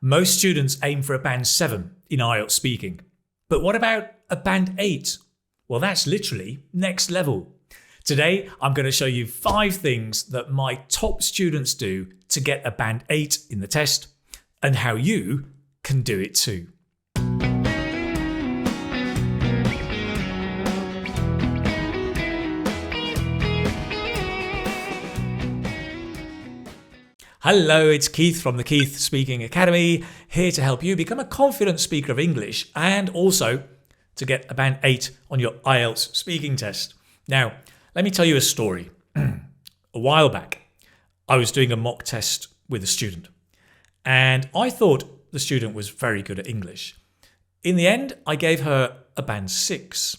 Most students aim for a band 7 in IELTS speaking. But what about a band 8? Well, that's literally next level. Today, I'm going to show you 5 things that my top students do to get a band 8 in the test and how you can do it too. Hello, it's Keith from the Keith Speaking Academy, here to help you become a confident speaker of English and also to get a band 8 on your IELTS speaking test. Now, let me tell you a story. A while back, I was doing a mock test with a student and I thought the student was very good at English. In the end, I gave her a band 6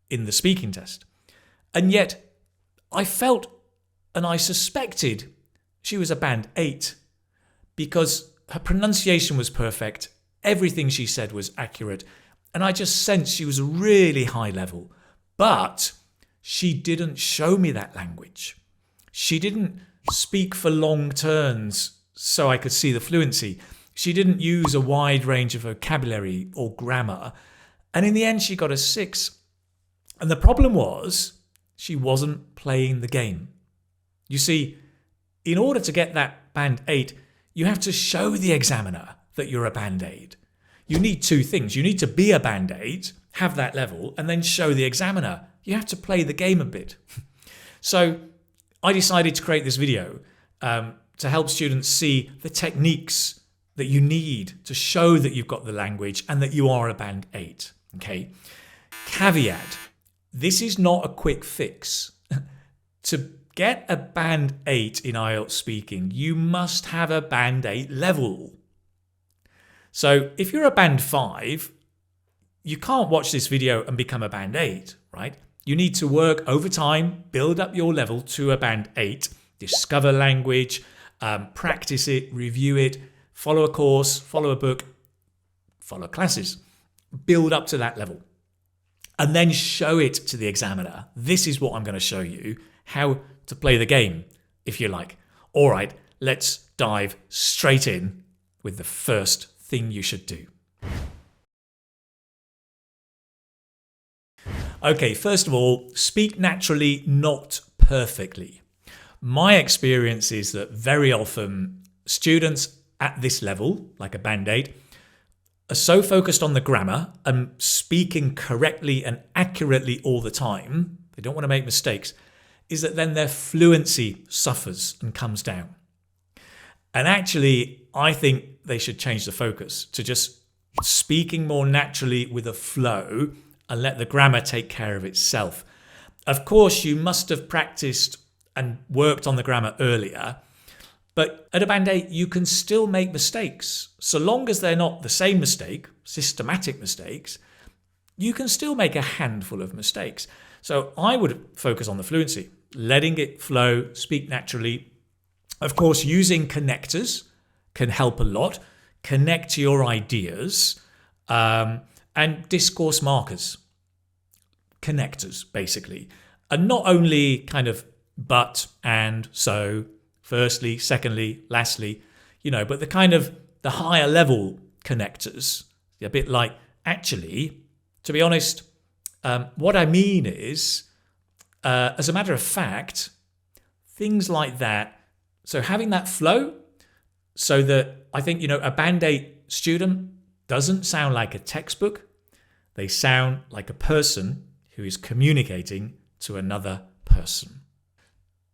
in the speaking test. And yet, I felt and I suspected she was a band 8 because her pronunciation was perfect, everything she said was accurate, and I just sensed she was a really high level. But she didn't show me that language. She didn't speak for long turns so I could see the fluency. She didn't use a wide range of vocabulary or grammar. And in the end, she got a 6. And the problem was she wasn't playing the game. You see, in order to get that band 8, you have to show the examiner that you're a band 8. You need 2 things. You need to be a band 8, have that level, and then show the examiner. You have to play the game a bit. So I decided to create this video to help students see the techniques that you need to show that you've got the language and that you are a band 8. Okay. Caveat, this is not a quick fix. To get a band 8 in IELTS speaking, you must have a band 8 level. So if you're a band 5, you can't watch this video and become a band 8, right? You need to work over time, build up your level to a band 8, discover language, practice it, review it, follow a course, follow a book, follow classes, build up to that level, and then show it to the examiner. This is what I'm going to show you, how to play the game, if you like. All right, let's dive straight in with the first thing you should do. Okay, first of all, speak naturally, not perfectly. My experience is that very often students at this level, like a band 8, are so focused on the grammar and speaking correctly and accurately all the time, they don't want to make mistakes, is that then their fluency suffers and comes down. And actually, I think they should change the focus to just speaking more naturally with a flow and let the grammar take care of itself. Of course, you must have practiced and worked on the grammar earlier, but at a band 8, you can still make mistakes. So long as they're not the same mistake, systematic mistakes, you can still make a handful of mistakes. So I would focus on the fluency, letting it flow, speak naturally. Of course, using connectors can help a lot. Connect to your ideas and discourse markers. Connectors, basically. And not only kind of but, and, so, firstly, secondly, lastly, but the kind of the higher level connectors. A bit like, actually, to be honest, what I mean is, as a matter of fact, things like that. So having that flow so that I think, a band 8 student doesn't sound like a textbook. They sound like a person who is communicating to another person.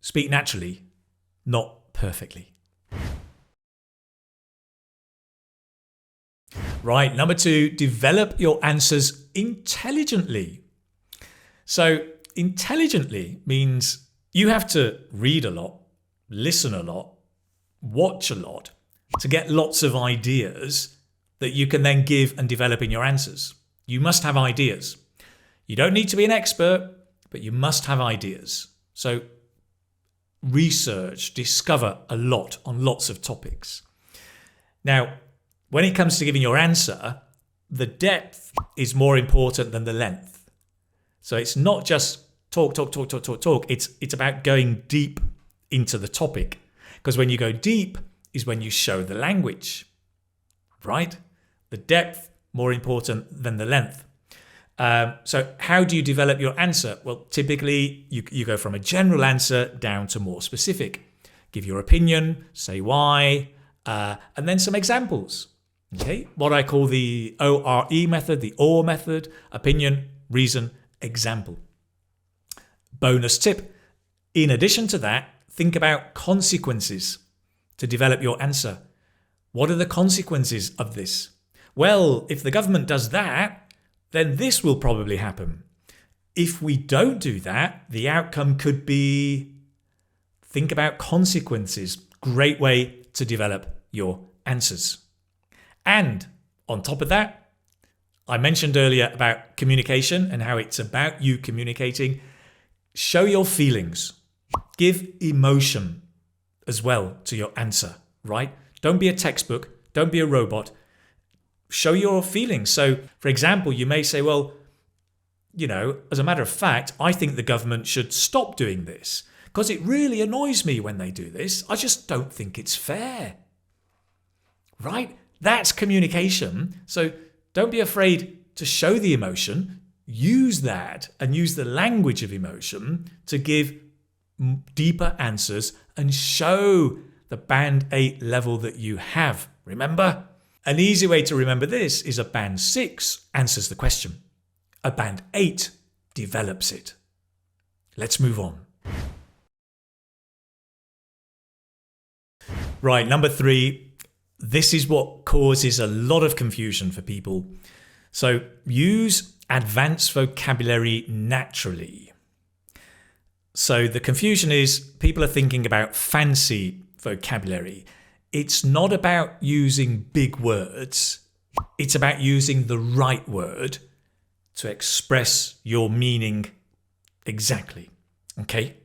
Speak naturally, not perfectly. Right, number 2, develop your answers intelligently. So intelligently means you have to read a lot, listen a lot, watch a lot to get lots of ideas that you can then give and develop in your answers. You must have ideas. You don't need to be an expert, but you must have ideas. So research, discover a lot on lots of topics. Now, when it comes to giving your answer, the depth is more important than the length. So it's not just talk. It's about going deep into the topic. Because when you go deep is when you show the language. right? The depth more important than the length. So how do you develop your answer? Well, typically you go from a general answer down to more specific. Give your opinion, say why, and then some examples. Okay, what I call the ORE method, the OR method: opinion, reason, example. Bonus tip: in addition to that, think about consequences to develop your answer. What are the consequences of this? Well, if the government does that, then this will probably happen. If we don't do that, the outcome could be... Think about consequences. Great way to develop your answers. And on top of that, I mentioned earlier about communication and how it's about you communicating. Show your feelings. Give emotion as well to your answer, right? Don't be a textbook. Don't be a robot. Show your feelings. So, for example, you may say, well, as a matter of fact, I think the government should stop doing this because it really annoys me when they do this. I just don't think it's fair. Right? That's communication. So don't be afraid to show the emotion. Use that and use the language of emotion to give deeper answers and show the band 8 level that you have. Remember? An easy way to remember this is a band 6 answers the question. A band 8 develops it. Let's move on. Right, number 3. This is what causes a lot of confusion for people. So use advanced vocabulary naturally. So the confusion is people are thinking about fancy vocabulary. It's not about using big words. It's about using the right word to express your meaning exactly. Okay?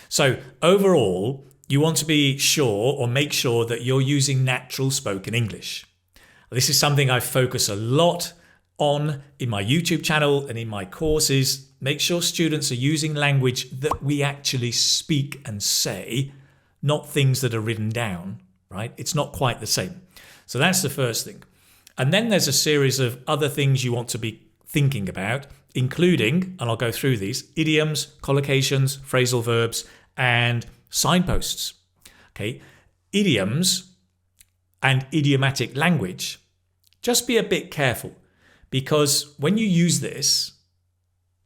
So overall, you want to be sure or make sure that you're using natural spoken English. This is something I focus a lot on in my YouTube channel and in my courses. Make sure students are using language that we actually speak and say, not things that are written down, right? It's not quite the same. So that's the first thing. And then there's a series of other things you want to be thinking about, including, and I'll go through these, idioms, collocations, phrasal verbs, and signposts. Okay, idioms and idiomatic language. Just be a bit careful, because when you use this,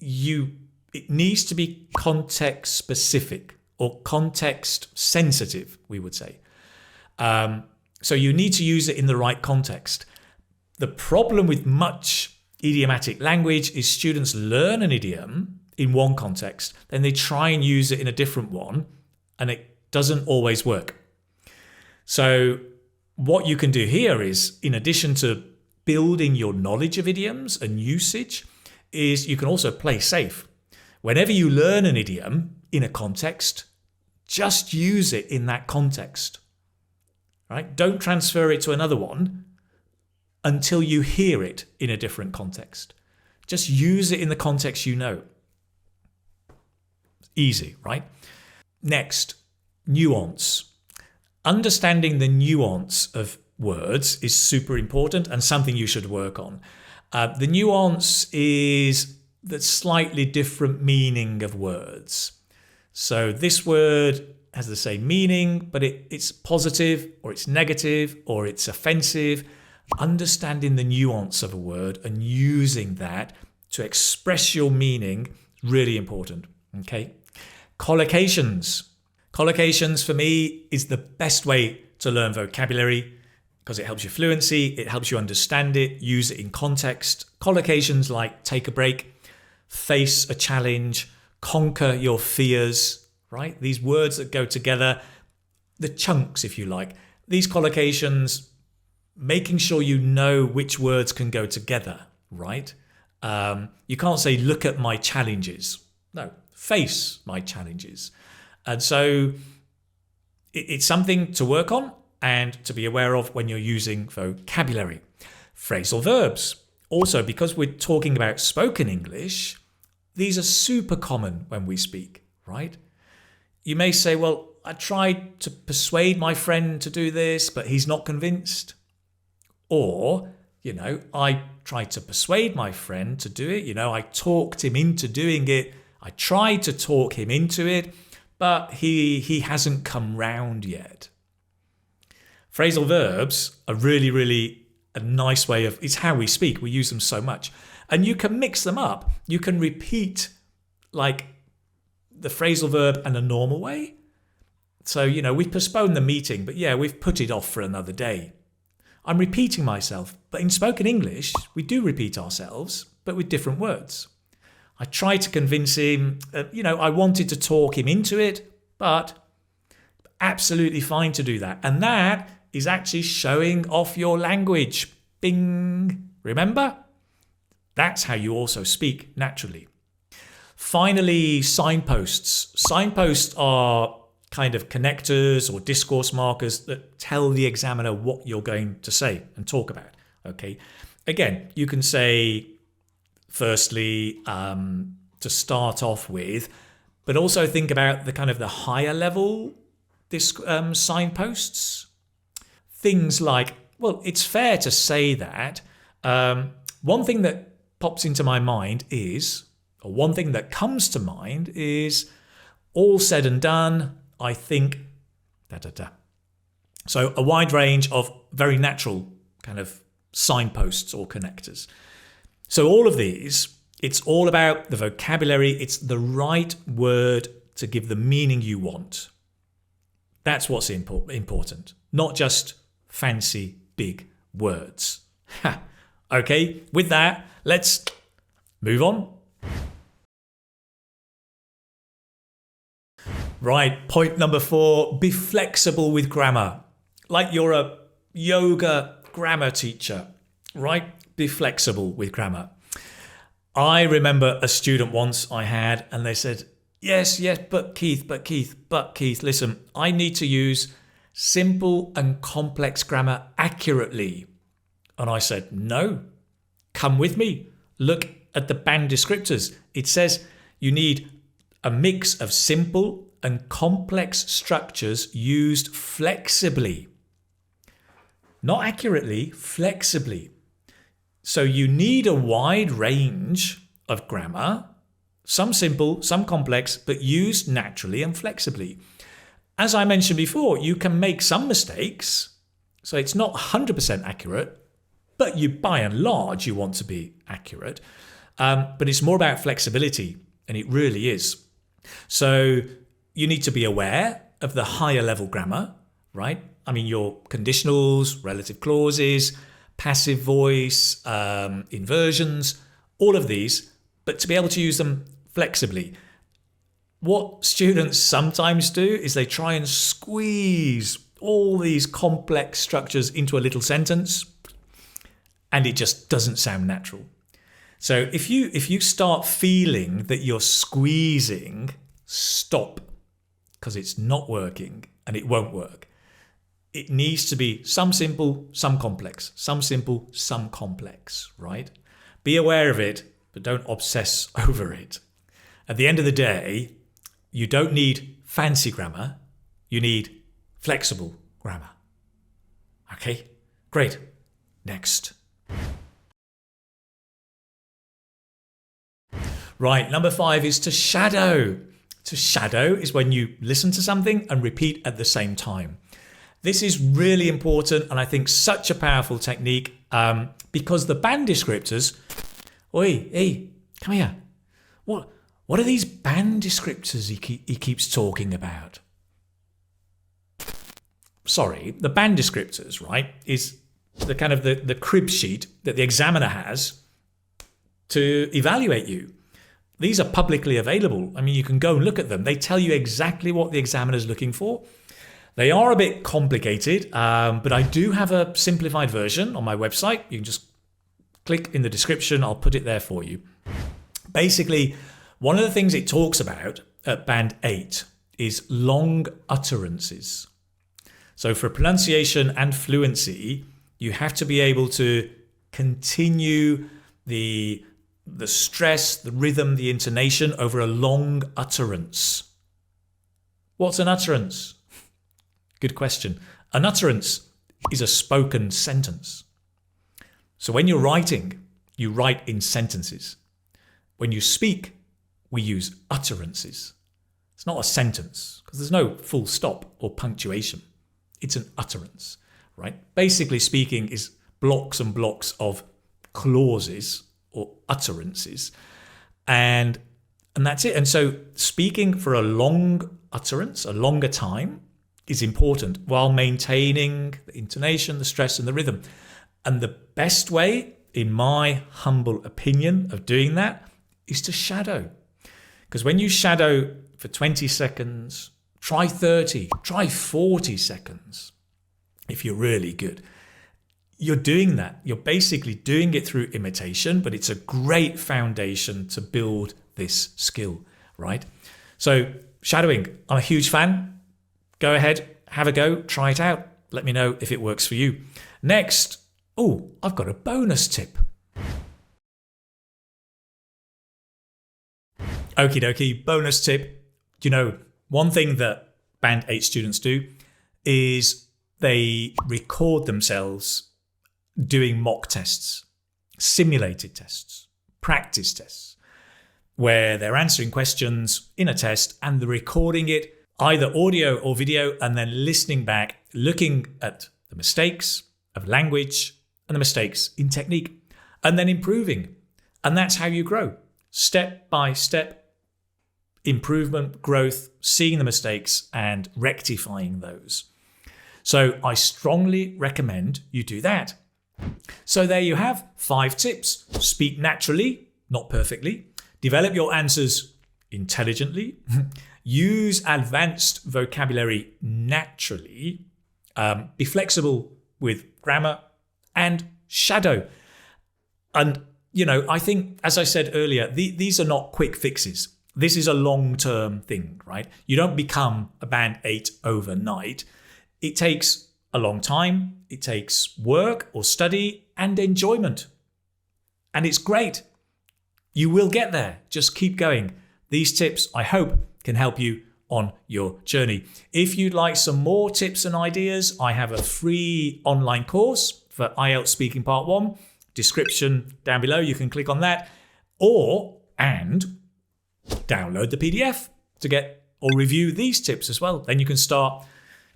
it needs to be context specific or context sensitive, we would say. So you need to use it in the right context. The problem with much idiomatic language is students learn an idiom in one context, then they try and use it in a different one, and it doesn't always work. So what you can do here is, in addition to building your knowledge of idioms and usage, is you can also play safe. Whenever you learn an idiom in a context, just use it in that context. Right? Don't transfer it to another one until you hear it in a different context. Just use it in the context you know. Easy, right? Next, nuance. Understanding the nuance of words is super important and something you should work on. The nuance is the slightly different meaning of words. So this word has the same meaning, but it's positive or it's negative or it's offensive. Understanding the nuance of a word and using that to express your meaning, really important. Okay. Collocations. Collocations for me is the best way to learn vocabulary because it helps you fluency, it helps you understand it, use it in context. Collocations like take a break, face a challenge, conquer your fears, right? These words that go together, the chunks, if you like. These collocations, making sure you know which words can go together, right? You can't say, look at my challenges. No, face my challenges. And so it's something to work on and to be aware of when you're using vocabulary. Phrasal verbs. Also, because we're talking about spoken English, these are super common when we speak, right? You may say, well, I tried to persuade my friend to do this, but he's not convinced. Or, I tried to persuade my friend to do it. I talked him into doing it. I tried to talk him into it, but he hasn't come round yet. Phrasal verbs are really, really a nice way of, it's how we speak. We use them so much. And you can mix them up. You can repeat like the phrasal verb in a normal way. So, we've postponed the meeting, but we've put it off for another day. I'm repeating myself, but in spoken English, we do repeat ourselves, but with different words. I tried to convince him, I wanted to talk him into it, but absolutely fine to do that. And that is actually showing off your language. Bing. Remember? That's how you also speak naturally. Finally, signposts. Signposts are kind of connectors or discourse markers that tell the examiner what you're going to say and talk about. Okay. Again, you can say, firstly, to start off with, but also think about the kind of the higher level signposts. Things like, well, it's fair to say that one thing that pops into my mind is, or one thing that comes to mind is, all said and done, I think, So a wide range of very natural kind of signposts or connectors. So all of these, it's all about the vocabulary. It's the right word to give the meaning you want. That's what's important, not just fancy big words. Okay, with that, let's move on. Right, point number 4, be flexible with grammar. Like you're a yoga grammar teacher, right? Be flexible with grammar. I remember a student once I had, and they said, yes, but Keith, listen, I need to use simple and complex grammar accurately. And I said, no, come with me. Look at the band descriptors. It says you need a mix of simple and complex structures used flexibly. Not accurately, flexibly. So you need a wide range of grammar, some simple, some complex, but used naturally and flexibly. As I mentioned before, you can make some mistakes, so it's not 100% accurate, but by and large, you want to be accurate. But it's more about flexibility, and it really is. So you need to be aware of the higher level grammar, right? I mean, your conditionals, relative clauses, passive voice, inversions, all of these, but to be able to use them flexibly. What students sometimes do is they try and squeeze all these complex structures into a little sentence, and it just doesn't sound natural. So if you start feeling that you're squeezing, stop, because it's not working and it won't work. It needs to be some simple, some complex, some simple, some complex, right? Be aware of it, but don't obsess over it. At the end of the day, you don't need fancy grammar, you need flexible grammar. Okay, great. Next. Right, number 5 is to shadow. To shadow is when you listen to something and repeat at the same time. This is really important, and I think such a powerful technique because the band descriptors. Oi, hey, come here. What are these band descriptors he keeps talking about? Sorry, the band descriptors, right, is the kind of the crib sheet that the examiner has to evaluate you. These are publicly available. I mean, you can go and look at them. They tell you exactly what the examiner is looking for. They are a bit complicated, but I do have a simplified version on my website. You can just click in the description. I'll put it there for you. Basically, one of the things it talks about at band 8 is long utterances. So for pronunciation and fluency, you have to be able to continue the stress, the rhythm, the intonation over a long utterance. What's an utterance? Good question. An utterance is a spoken sentence. So when you're writing, you write in sentences. When you speak, we use utterances. It's not a sentence because there's no full stop or punctuation. It's an utterance, right? Basically speaking is blocks and blocks of clauses or utterances. And that's it. And so speaking for a long utterance, a longer time, is important while maintaining the intonation, the stress, and the rhythm. And the best way, in my humble opinion, of doing that is to shadow. Because when you shadow for 20 seconds, try 30, try 40 seconds, if you're really good, you're doing that. You're basically doing it through imitation, but it's a great foundation to build this skill, right? So shadowing, I'm a huge fan. Go ahead, have a go, try it out. Let me know if it works for you. Next, I've got a bonus tip. Okie dokie, bonus tip. You know, one thing that Band 8 students do is they record themselves doing mock tests, simulated tests, practice tests, where they're answering questions in a test and they're recording it, either audio or video, and then listening back, looking at the mistakes of language and the mistakes in technique, and then improving. And that's how you grow. Step by step, improvement, growth, seeing the mistakes and rectifying those. So I strongly recommend you do that. So there you have 5 tips. Speak naturally, not perfectly. Develop your answers intelligently. Use advanced vocabulary naturally. Be flexible with grammar and shadow. And, you know, I think, as I said earlier, these are not quick fixes. This is a long-term thing, right? You don't become a Band 8 overnight. It takes a long time. It takes work or study and enjoyment. And it's great. You will get there. Just keep going. These tips, I hope, can help you on your journey. If you'd like some more tips and ideas, I have a free online course for IELTS Speaking Part 1. Description down below. You can click on that. And download the PDF to get or review these tips as well. Then you can start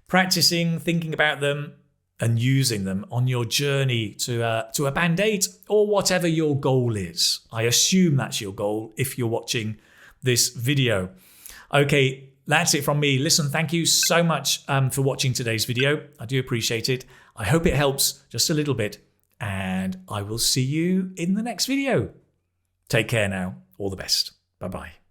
practicing, thinking about them, and using them on your journey to a Band 8 or whatever your goal is. I assume that's your goal if you're watching this video. Okay, that's it from me. Listen, thank you so much for watching today's video. I do appreciate it. I hope it helps just a little bit, and I will see you in the next video. Take care now. All the best. Bye-bye.